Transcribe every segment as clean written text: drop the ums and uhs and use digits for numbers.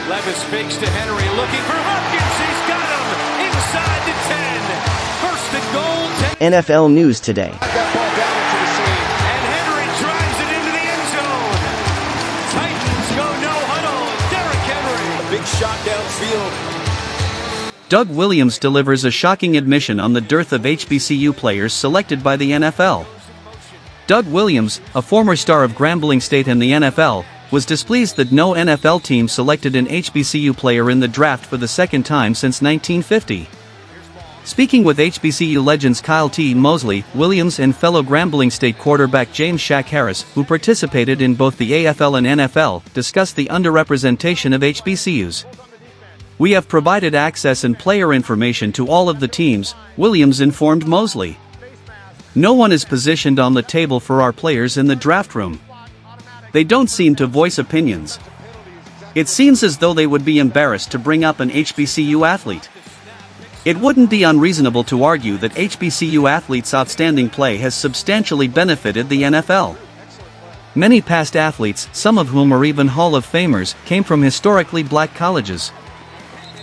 Levis fakes to Henry, looking for Hopkins. He's got him inside the 10. First and goal. NFL news today. That ball down into the seam. And Henry drives it into the end zone. Titans go no huddle. Derrick Henry. A big shot downfield. Doug Williams delivers a shocking admission on the dearth of HBCU players selected by the NFL. Doug Williams, a former star of Grambling State and the NFL, was displeased that no NFL team selected an HBCU player in the draft for the second time since 1950. Speaking with HBCU legends Kyle T. Mosley, Williams and fellow Grambling State quarterback James Shaq Harris, who participated in both the AFL and NFL, discussed the underrepresentation of HBCUs. "We have provided access and player information to all of the teams," Williams informed Mosley. "No one is positioned on the table for our players in the draft room. They don't seem to voice opinions. It seems as though they would be embarrassed to bring up an HBCU athlete. It wouldn't be unreasonable to argue that HBCU athletes' outstanding play has substantially benefited the NFL. Many past athletes, some of whom are even Hall of Famers, came from historically black colleges."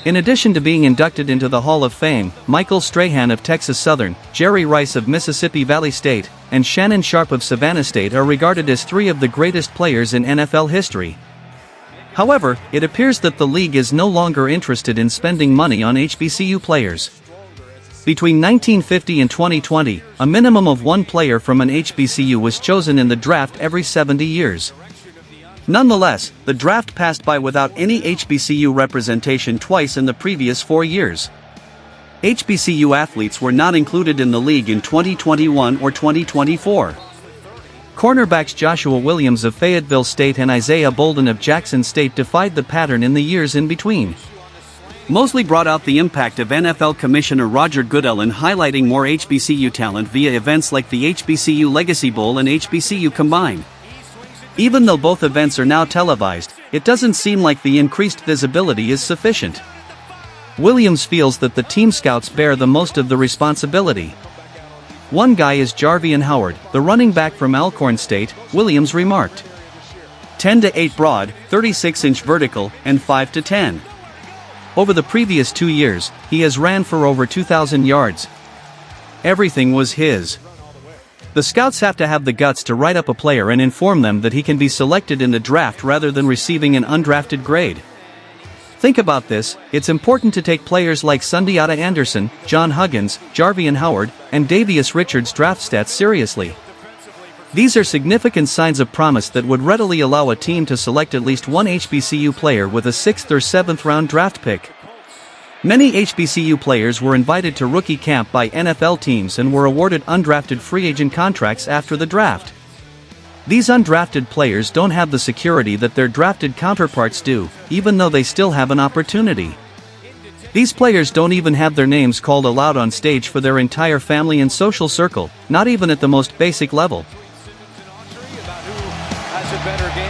In addition to being inducted into the Hall of Fame, Michael Strahan of Texas Southern, Jerry Rice of Mississippi Valley State, and Shannon Sharp of Savannah State are regarded as three of the greatest players in NFL history. However, it appears that the league is no longer interested in spending money on HBCU players. Between 1950 and 2020, a minimum of one player from an HBCU was chosen in the draft every 70 years. Nonetheless, the draft passed by without any HBCU representation twice in the previous 4 years. HBCU athletes were not included in the league in 2021 or 2024. Cornerbacks Joshua Williams of Fayetteville State and Isaiah Bolden of Jackson State defied the pattern in the years in between. Mosley brought out the impact of NFL Commissioner Roger Goodell in highlighting more HBCU talent via events like the HBCU Legacy Bowl and HBCU Combine. Even though both events are now televised, it doesn't seem like the increased visibility is sufficient. Williams feels that the team scouts bear the most of the responsibility. "One guy is Jarvian Howard, the running back from Alcorn State," Williams remarked. 10 to 8 broad, 36-inch vertical, and 5 to 10. Over the previous 2 years, he has ran for over 2,000 yards. Everything was his. The scouts have to have the guts to write up a player and inform them that he can be selected in the draft rather than receiving an undrafted grade. Think about this, it's important to take players like Sundiata Anderson, John Huggins, Jarvian Howard, and Davius Richards' draft stats seriously. These are significant signs of promise that would readily allow a team to select at least one HBCU player with a 6th or 7th round draft pick. Many HBCU players were invited to rookie camp by NFL teams and were awarded undrafted free agent contracts after the draft. These undrafted players don't have the security that their drafted counterparts do, even though they still have an opportunity. These players don't even have their names called aloud on stage for their entire family and social circle, not even at the most basic level.